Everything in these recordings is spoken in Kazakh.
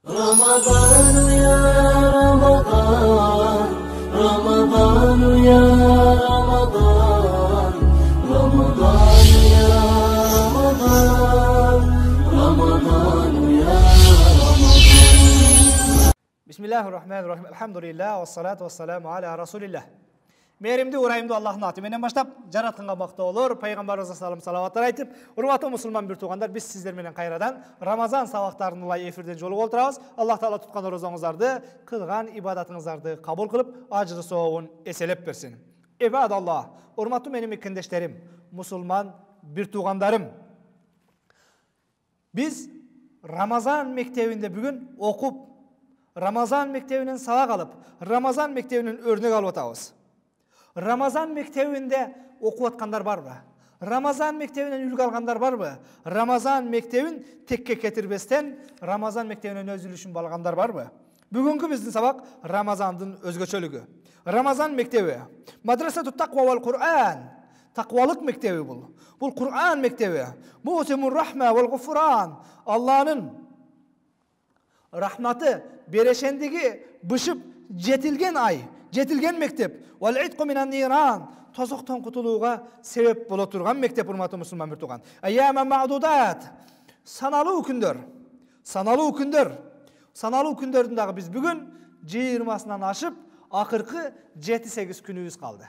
رمضان يا رمضان رمضان يا رمضان رمضان يا رمضان رمضان يا رمضان بسم الله الرحمن الرحيم الحمد لله والصلاة والسلام على رسول الله. Мейірімді урайымды Аллахтың атыменен баштап, жаратқанға мақтаулар, пайғамбарымызға салам салаваттар айтып, урматтуу мұсылман бір туғандар, біз сіздерменен қайрадан Рамазан сабақтарын улай эфирден жолы олтырабыз. Аллах Таала тұтқан розаңыздарды, қылған ибадатыңыздарды қабыл қылып, ажры соғын еселеп берсін. Ибадаллах, урматтуу менің мекендештерим, мұсылман бір туғандарым. Біз Рамазан мектебінде бүгін оқып, Рамазан мектебінен сабақ алып, Рамазан мектебінен өрнек алып атабыз. Рамазан мектебінде оқып атқандар бар ба? Рамазан мектебінен үлгі алғандар бар ба? Рамазан мектебін текке кетірбестен Рамазан мектебінен өз үлішін балғандар бар ба? Бүгінгі біздің сабақ Рамазандың өзгөчөлүгү. Рамазан мектеби. Мадрасату тақва вал Құр'ан. Тақвалық мектеби бұл. Бұл Құр'ан мектеби. Мусимур рахма вал гуфран. Алланың рахматы берешендігі бышып жетілген ай. Жетілген мектеп. Вал итқу минан ниран. Тозоқтан құтылуға себеп бола тұрған мектеп, урматтуу мұсылман бір туған. Айяма мa'дудат. Саналуу күндер. Саналуу күндер. Саналуу күндердіңдағы біз бүгін 20-сынан ашып, ақырқы 7-8 күніміз қалды.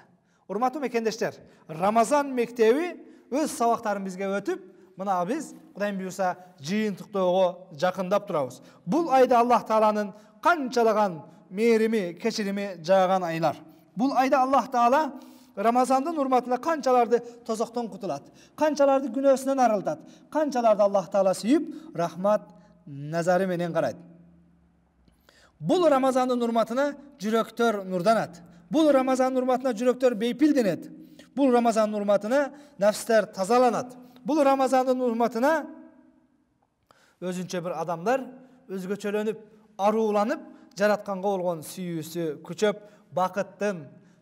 Урматтуу мекендештер, Рамазан мектеби өз сабақтарын бізге өтіп, мына біз Құдайым бұйырса жиынтықтауға жақындап тұрабыз. Бұл айда Аллах Тааланың қаншалаған мейірimi, кешірimi жаған айлар. Бұл айда Аллах Таала Рамазандың урматына қаншаларды тозақтан құтылады, қаншаларды күнәсінен арылтады, қаншаларды Аллах Таала сүйіп, рахмат назары менен қарайды. Бұл Рамазандың урматына жүректер нұрданады. Бұл Рамазандың урматына жүректер бейпілденеді. Бұл Рамазандың урматына нәфстер тазаланады. Бұл Рамазандың урматына өзінше бір адамдар өзгөчөлөнүп, аруланып, жаратқанға болған сүйісі күчөп, бақыттың,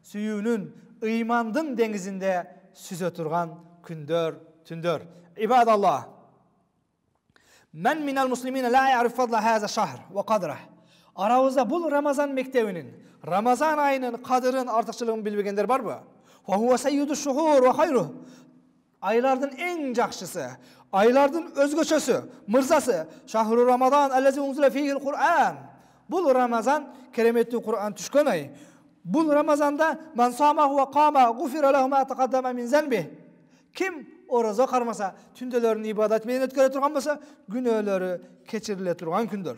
сүйүүнүн, ыймандың деңізінде сүзе тұрған күндер, түндер. Ибадаллах. Мен минал муслимина ла я'риф фадла хаза шахр ва қадрах. Арабызда бұл Рамазан мектебінің, Рамазан айының қадырын, артықшылығын білбегендер бар ба? Ва хуа саййиду шухур ва хайру. Айлардың ең жақшысы, айлардың өзгөчөсү, мырзасы, шахру Рамадан аллази унзила фихил Құр'ан. Бұл Рамазан кереметті Құр'ан түшкен ай. Бұл Рамазанда ман самаху ва қама гуфира лаху ма тақаддама мин занби. Ким ораза қармаса, түнделерін ибадатымен өткере тұрған болса, күнөлері кечириле тұрған күндер.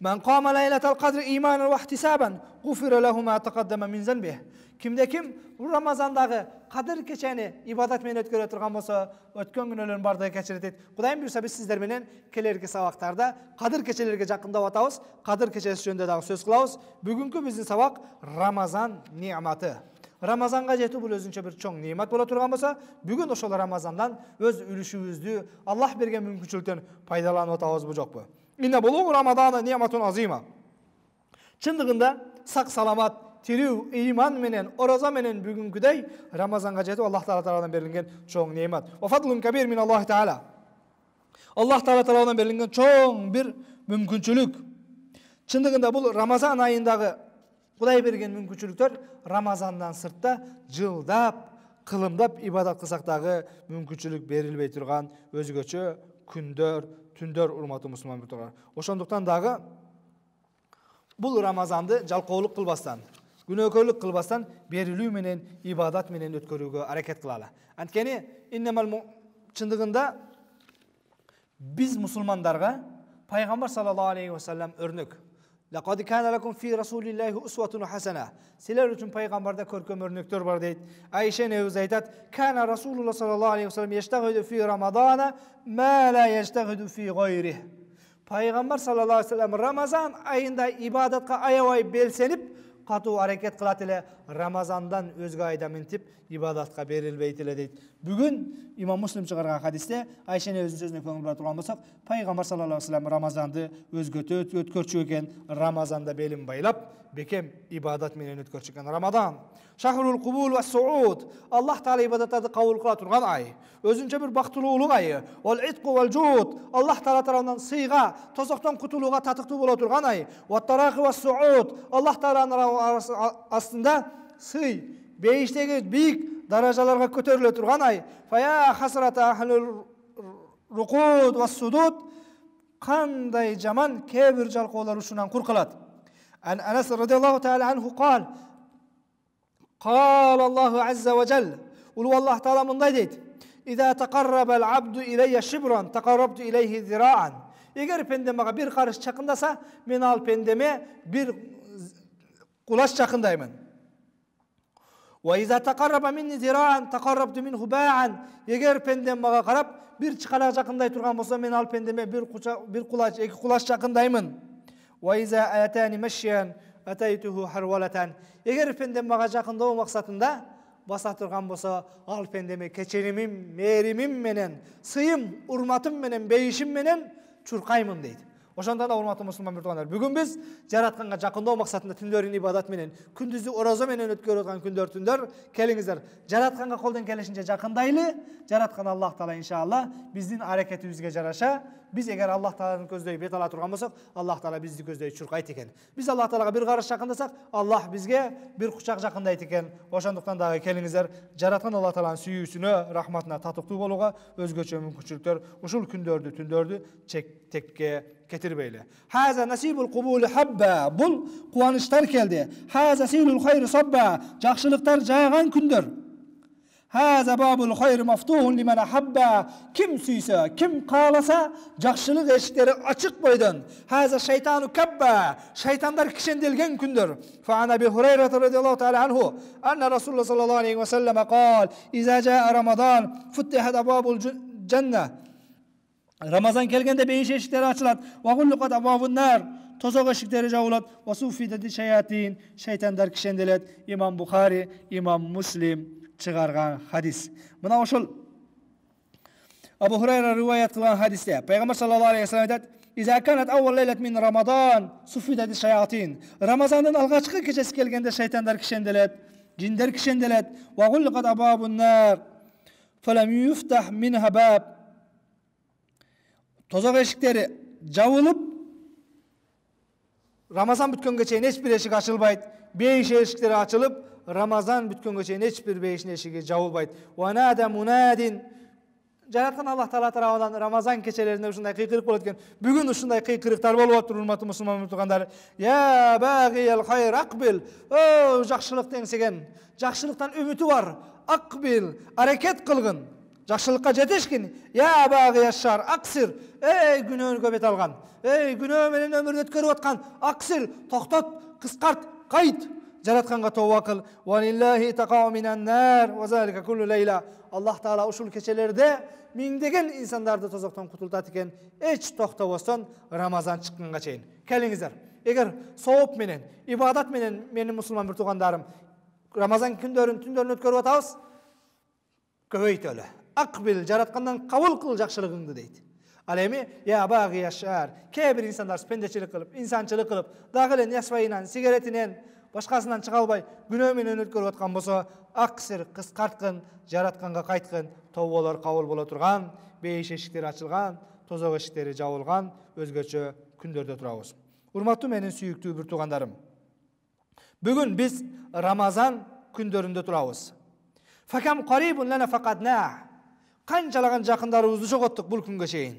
Ман қама лайлатал қадри иманан ва ихтисабан гуфира лаху ма тақаддама мин занби. Кимде-ким бұл Рамазандағы қадір кешені ибадатымен өткере тұрған болса, өткен күнөлерін барды кечиретет. Құдайым бұйырса біз сіздерменен келерге сабақтарда қадір кешелерге жақындап атабыз, қадір кешесі жөнінде дағы сөз қылабыз. Бүгінгі біздің сабақ Рамазан неаматы. Рамазанға жету бұл өзінше бір чоң неамат бола тұрған болса, бүгін ошол Рамазандан өз үлішімізді Аллах берген мүмкіншіліктен пайдаланып атабыз бұл жоқ бұл. Инна булуғ Рамадана неаматун азима. Шындығында сақ саламат, тирүү, иман менен, ораза менен бүгүнкүдөй Рамазанга жетип Аллах Тааладан берилген чоң неамат. Ва фадлун кабир мин Аллах Таала. Аллах Тааладан берилген чоң бир мүмкүнчүлүк. Чындыгында бул Рамазан айындагы Кудай берген мүмкүнчүлүктөр Рамазандан сыртта жылдап, кылымдап ибадат кылсак дагы мүмкүнчүлүк берилбей турган өзгөчө күндөр, түндөр урматтуу мусулман биртугар. Ошондуктан дагы бул Рамазанды жалкоолук кылбастан, күнөөкөрлүк кылбастан берилүү менен ибадат менен өткөрүүгө аракет кылалы. Анткени чындыгында биз мусулмандарга пайгамбар саллаллаху алейхи ва саллям өрнөк. Лaqad kana lakum fi rasulillahi uswatun hasana. Силер үчүн пайгамбарда көркөм өрнөктөр бар дейт. Айша небиз айтат: "Kana Rasulullah sallallahu aleyhi ve sellem yeshtaghidu fi Ramazana ma la yeshtaghidu fi ghayrihi." Пайгамбар саллаллаху алейхи ve sellem Ramazan айында ибадатка аябай белсенип, катуу аракет кылат эле, Рамазандан өзгө айда минтип ибадатка берилбейт эле дейт. Бүгін имам Муслим чыгарган хадисте Айшене өзүнүн сөзүнө көңүл бура турган болсок, пайгамбар саллаллаху алейхи вассалам Рамазанды өткөрчү экен, Рамазанда белин байлап, бекем ибадат менен өткөрчү экен. Рамадан шахрул кубул ва сууд, Аллах Таала ибадаттарды кабыл кыла турган ай, өзүнчө бир бактылуулук айы. Ол итку вал жуд, Аллах Таала тарабынан сыйга, тозоктон кутулууга татыктуу боло турган ай. Ва тарахи ва сууд, Аллах Тааланын астында сый, бейиштеги бийик даражаларга көтөрүлө турган ай. Фая хасрата ахлул рукуд ва судуд, кандай жаман кээ бир жалкоолор ушунан куркалат. Анас радиаллаху таала анху qal Allahu azza wa jalla, ulu Allah Taala mындай дейт: "Иза тaqarraba al-abdu ilayya shibran, taqarrabtu ilayhi zira'an." Егер пенде мага бир карыш чакындаса, мен ал пендеме бир кулаш чакындаймын. Wa iza taqarraba minni zira'an, taqarrabtu minhu ba'an. Егер пендем мага карап бир чыкалак жакындай турган болсо, мен ал пендеме бир кулаш, эки кулаш жакындаймын. Wa iza atani mashyan, ataytuhu harwalatan. Егер пендем мага жакындоо максатында баса турган болсо, ал пендеме кечеримим, мээримим менен, сыйым, урматым менен, бейишим менен чуркаймын дейт. Ошондон да урматтуу мусулман биртугандар, бүгүн биз жаратканга жакындоо максатында түндөрүн ибадат менен, күндүзү ораза менен өткөрүп аткан түндөр, келиңиздер, жаратканга колдон келишинче жакындайлы. Жараткан Аллах Таала иншалла биздин аракетибизге жараша, биз эгер Аллах Тааланын көздөй бет ала турган болсок, Аллах Таала бизди көздөй чуркайт экен. Биз Аллах Таалага бир караш жакындасак, Аллах бизге бир кучак жакындайт экен. Ошондуктан дагы келиңиздер, жараткан Аллах Тааланын сүйүүсүнө, рахматына татыктуу болууга өзгөчө мүмкүнчүлүктөр ушул түндөрдү текке кетирбейли. Хаза насибул кубул хабба, бул кубанычтар келди. Хаза силул хайр сабба, жакшылыктар жааган күндөр. Хаза бабул хайр мафтухун лиман хабба, ким сүйсө, ким кааласа, жакшылык эшиктери ачык бойдон. Хаза шайтану кабба, шайтандар кишенделген күндөр. Фа ана би Хурайра радиаллаху таала анху, анна Расулуллах саллаллаху алейхи ва саллам قال: "Иза жаа Рамадан, футихат абабул жанна." Рамазан келгенде бейиш эшиктери ачылат. Ва гуллукат абабун нар, тозок эшиктери жабылат. Ва суфидати шаятин, шайтандар кишенделет. Имам Бухари, имам Муслим чыгарган хадис. Мына ошол Абу Хурайра риваят кылган хадисте пайгамбар саллаллаху алейхи ва саллям айтат: "Иза канат аввал лейлат мин Рамадан, суфидати шаятин." Рамазандын алгачкы кечеси келгенде шайтандар кишенделет, жиндер кишенделет. Ва гуллукат абабун нар, фалам юфтах минха баб. Тозок эшиктери жабылып, Рамазан бүткөнгө чейин эч бир эшик ачылбайт. Бейиш эшиктери ачылып, Рамазан бүткөнгө чейин эч бир бейиштин эшиги жабылбайт. Ва нада мунадин. Жараткан Аллах Таала тарабынан Рамазан кечелеринде ушундай кыйкырык болот экен. Бүгүн ушундай кыйкырыктар болуп атыр, урматтуу мусулман тугандар. Я багиял хайр акбил. О, жакшылык теңсеген, жакшылыктан үмүтү бар. Акбил, аракет кылгын. Жакшылыкка жетишкин. Я багияш шар аксир. Эй, күнөөнү бет алган. Эй, күнөө менен өмүрүн өткөрүп аткан. Аксир, токтот, кыскарт, кайт. Жаратканга тооба кыл. Ва лиллахи тaqa'u минан нар ва залика куллу лейла. Аллах Таала ушул кечелерде миңдеген инсандарды тозоктон кутултат экен, эч токтобостон Рамазан чыкканга чейин. Келиңиздер, эгер сооп менен, ибадат менен менин мусулман бир туугандарым Рамазан түндөрүн өткөрүп атабыз, көбөйтөлү. Акбил, жараткандан кабыл кыл жакшылыгыңды дейт. Ал эми я баги яшар, кээ бир инсандар пендечилик кылып, инсанчылык кылып, дагы эле нясвайынан, сигаретинен, башкасынан чыга албай, күнөө менен өткөрүп аткан болсо, аксир кыскарткын, жаратканга кайткын, тоболор кабыл боло турган, бейиш эшиктери ачылган, тозок эшиктери жабылган өзгөчө күндөрдө турабыз. Урматтуу менин сүйүктүү бир туугандарым, бүгүн биз Рамазан күндөрүндө турабыз. Факам карибун лана факадна. Канчалаган жакындарыбызды жоготтук бул күнгө чейин.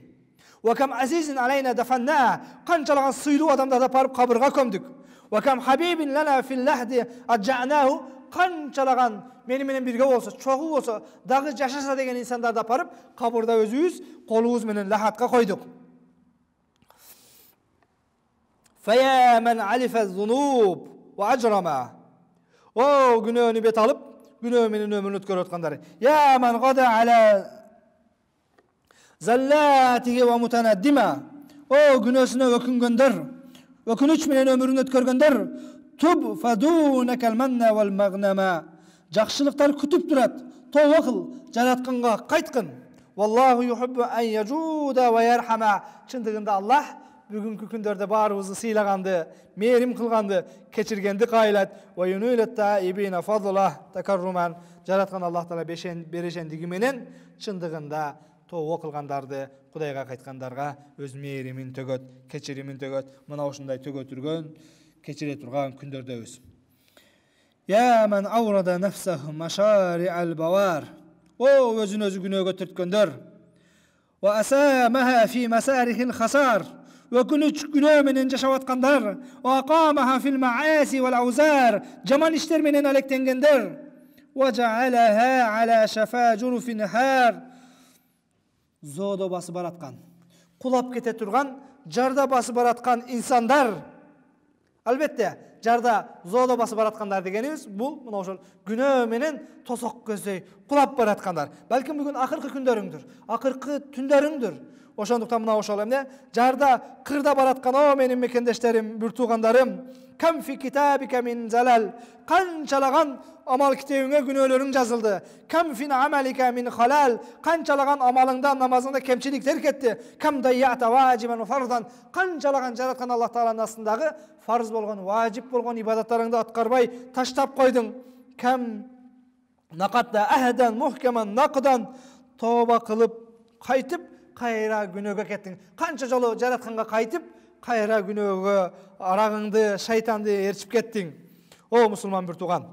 Ва кам азизин алайна дафанна. Канчалаган сыйлуу адамдарды апарып кабырга көмдүк. Ва кам хабибин лана фил лахди аджанаху. Канчалаган мени менен бирге болсо, чогуу болсо, дагы жашаса деген инсандарды апарып кабырда өзүбүз колубуз менен лахатка койдук. Фая ман алифа зунуб ва ажрама. О, күнөөнү бет алып, күнөө менен өмүрүн өткөрүп аткандар. Я ман гада ала заллатиги ва мутанаддима. О, күнөөсүнө өкүнгөндөр, өкүнүч менен өмүрүн өткөргөндөр, туб фадунакал манна вал магнама. Жакшылыктар күтүп турат. Тооба кыл, жаратканга кайткын. Валлаху юхиббу ан яжуда ва ярхама. Чындыгында Аллах бүгүнкү күндөрдө баарыбызды сыйлаганды, мээрим кылганды, кечиргенди кайлат. Ва юнилат таибина фадла такарруман. Жараткан Аллах Таала берешендиги менен чындыгында тооба кылгандарды, Кудайга кайткандарга өз мээримин төгөт, кечиримин төгөт. Мына ушундай төгөтүргөн, кечире турган күндөрдөбүз. Я мен аврада нафсаху машари al-bawar. O özün özü günöөгө түрткөндөр. Wa asamaha fi masarihil khasar. Ve günөө menен жашап аткандар. Wa aqamaha fil ma'asi wal awzar. Жаман иштер менен алектенгендер. Wa ja'alaha ala shafa jurufin har. Зоодо басып бараткан, кулап кете турган, жарда басып бараткан инсандар. Албетте, жарда зоодо басып бараткандар дегенибиз бул мына ошол күнөө менен тосок көздөй кулап бараткандар. Балким бүгүн акыркы күндөрүңдүр, акыркы түндөрүңдүр. Ошондуктан мына ошол эмне жарда кырда бараткан о менин мекендештерим, бүр туугандарым, кам фи китабика мин залал. Канчалаган амал китебиңе күнөөлөрүң жазылды. Кам фин амалика мин халал. Канчалаган амалыңда, намазыңда кемчиликтер кетти. Кам дайята важибан фардан. Канчалаган жараткан Аллах Тааланын астындагы фарз болгон, важип болгон ибадаттарыңды аткарбай таштап койдуң. Кам нақатта ахдан мухкаман нақдан. Тооба кылып кайтып кайра күнөөгө кеттиң. Канча жолу жаратканга кайтып кайра күнөөгө арагыңды, шайтанды ээрчип кеттиң. О мусулман бір туған.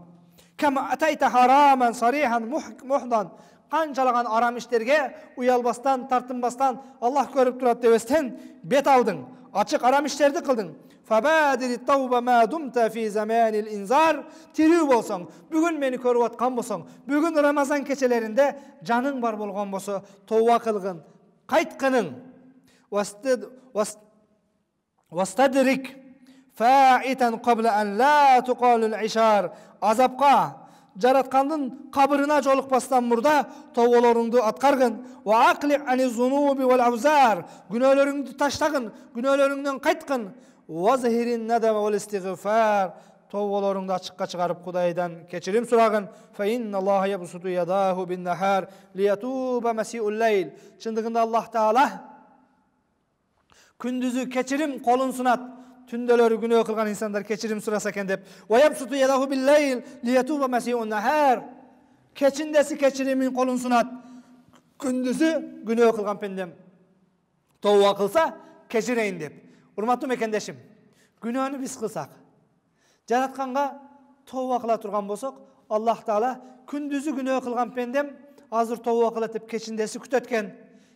Кам атайта хараман сарихан мухдан. Канчалаган арам иштерге уялбастан, тартынбастан, Аллах көрүп турат дебестен бет алдың. Ачык арам иштерди кылдың. Фабадири тауба ма думта фи заманил инзар. Тирүү болсоң, бүгүн мени көрүп аткан болсоң, бүгүн Рамазан кечелеринде жаның бар болгон болсо, тооба кылгын, кайткының. Вастадрик фаитан qabla an la tuqalul ishar. Azapqa жараткандын кабырына жолукпастан мурда тооболоруңду аткаргын. Ва aqli ani zunubi wal awzar. Күнөөлөрүңдү таштагын, күнөөлөрүңдөн кайткын. Ва захирин надам wal istighfar. Тооболоруңду ачыкка чыгарып Кудайдан кечирим сурагын. Fa inna Allahu yabsutu yadahu bin nahar liyatuba masiul layl. Чындыгында Аллах Таала күндүзү кечирим колун сунат. Түндөлөрү күнөө кылган инсандар кечирим сураса экен деп. Ваябсуту ядаху биллайл лиятуба масиун нахар. Кечиндеси кечиримин колун сунат. Күндүзү күнөө кылган пендем тооба кылса кечирейин деп. Урматтуу мекендешим, күнөөнү биз кылсак, жаратканга тооба кыла турган болсок, Аллах Таала күндүзү күнөө кылган пендем азыр тооба кылат деп кечиндеси күтөт экен.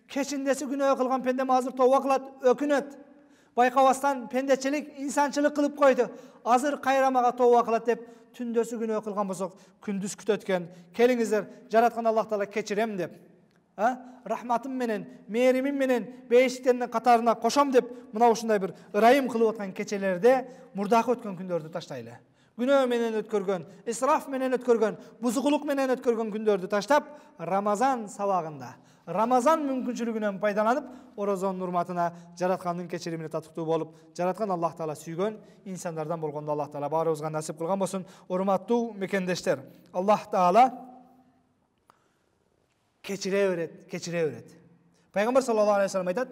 Кечиндеси күнөө кылган пендем азыр тооба кылат, өкүнөт. Байкабастан пендечилик, инсанчылык кылып койду. Азыр кайрамага тооба кылат деп түндөсү күнөө кылган болсок, күндүз күтөт экен. Келиңиздер, жараткан Аллах Таала кечирем деп. Рахматым менен, мээримим менен бейиштендин катарына кошом деп, мына ушундай бир ырайым кылып аткан кечелерде мурдакы өткөн күндөрдү таштайлы. Күнөө менен өткөргөн, исраф менен өткөргөн, бузукулук менен өткөргөн күндөрдү таштап, Рамазан сабагында, Рамазан мүмкүнчүлүгүнөн пайдаланып, Оразонун урматына жараткандын кечиримине татыктуу болуп, жараткан Аллах Таала сүйгөн инсандардан болгондо Аллах Таала баарыбызга насип кылган болсун. Урматтуу мекендештер, Аллах Таала кечире берет. Пайгамбар саллаллаху алейхи ва саллям айтат: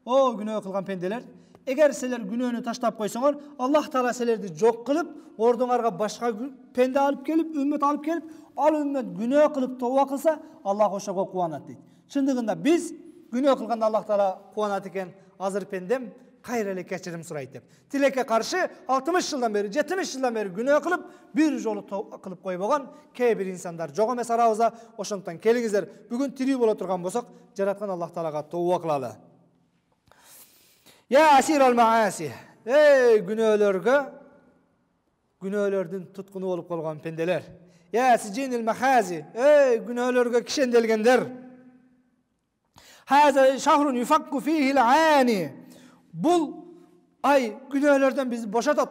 "О күнөө кылган пенделер, эгер силер күнөөнү таштап койсоңор, Аллах Таала силерди жок кылып, ордуңарга башка пенде алып келип, үммөт алып келип, ал үммөт күнөө кылып тооба кылса, Аллах ошого кубанат" дейт. Чындыгында биз күнөө кылганда Аллах Таала кубанат экен. Азыр пендем кайра эле кечирим сурайт деп. Тилекке каршы 60 жылдан бери, 70 жылдан бери күнөө кылып, бир жолу кылып койбогон кээ бир инсандар жок эмес арабызда. Ошондуктан келиңиздер, бүгүн тирүү боло турган болсок, жараткан Аллах Таалага тооба кылалы. Я асирал мааси. Күнөөлөрдүн туткуну болуп калган пенделер. Я сижинил махази. Күнөөлөргө кишенделгендер. Хаза шахрун юфакку фихи al-aani. Бул ай күнөөлөрдөн бизди бошотот.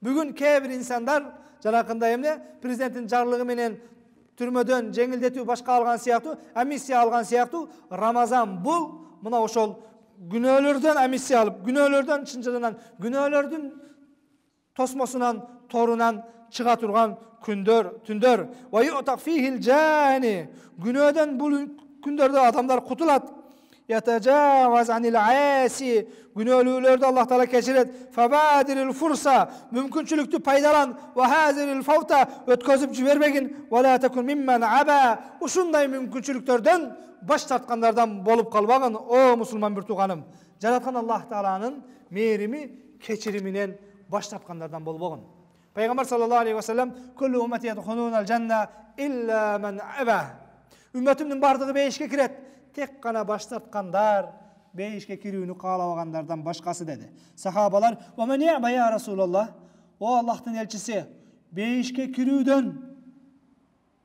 Бүгүн кээ бир инсандар жанакындай эмне президенттин жарлыгы менен түрмөдөн жеңилдетүү башка алган сыяктуу, амиссия алган сыяктуу, Рамазан бул мына ошол күнөөлөрдөн амиссия алып, күнөөлөрдөн чынжырынан, күнөөлөрдүн tosmosundan, torundan çığa turgan kündör, tündör. Ve yu'tak fihil cani. Günöden bu kündörde adamlar kutulat. Yetecavaz anil asi. Günölülerde Allah Teala keçiret. Fabadiril fursa. Mümkünçülüktü paydalan. Ve haziril favta. Ötközüp cibermegin. Ve la tekun mimmen aba. Uşunday mümkünçülüklerden baş tartkanlardan bolup kalbağın. O Müslüman bir tuğanım. Jaratkan Allah Teala'nın mehrimi, keçiriminen baş tartkanlardan bolbağın. Peygamber sallallahu aleyhi ve sellem kullu ümmeti yedhulunal cennet illa men aba. Ümmetimnin bardığı beşike kiret. Tek kana baş tartkanlar beşike kirүүnü kaalabağanlardan başkası dedi. Sahabalar "Ve men ya'ba ya Resulallah?" O Allah'ın elçisi, beşike kirүүдөн,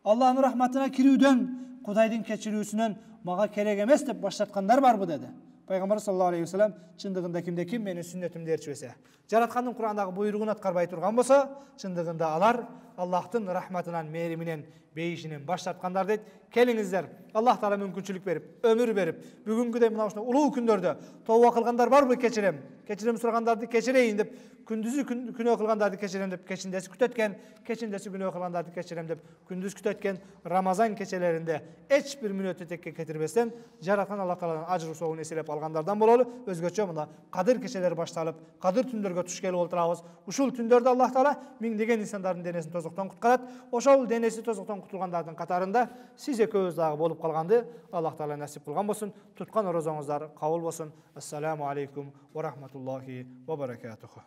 Allah'ın rahmatına kirүүдön, Kudaydın keçirүүsүнөн maga kerek emes dep baş tartkanlar bar bu dedi. Peygamber sallallahu aleyhi ve sellem çındığında kimde kim meni sünnetimde erçibese. Jaratkandын Kur'an'daki buyruğunu atkarbay turgan bolsa, çındığında alar Allah'ın rahmatinan, meriminen, beyişinin baş tartkanlar deydi. Kelingizler, Allah Teala mümkünçülük verip, ömür verip, bugünküdey mına uşuna uluu kündörde tawba kılganlar bar bu keçirem. Keçirem suragandardy keçireyin dep, kündüzü günü kılgandardy keçirem dep, keçindesi kütötken, keçindesi günü kılgandardy keçirem dep, kündüz kütötken Ramazan keçelerinde hiç bir minöt tekke getirmesen, Jaratkan Allah Teala'nın ajrı soğunu eselep alganlardan bolalı. Özgöçe mına Kadir keçeleri başlalıp, Kadir tündörgө tuş kelip olturabız. Uşul tündörde Allah Teala mingdеген insanların denesini tozoktan kutkarat. Oşol denesi tozoktan kutulganlardan katarında siz ekөөz dagы bolup kalgandı. Allah Teala nasip kılgan bolsun. Tutkan orozoңуздар kabul bolsun. Assalamu aleykum ve rahmetullahi ve berekatuhu.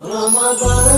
Ramazan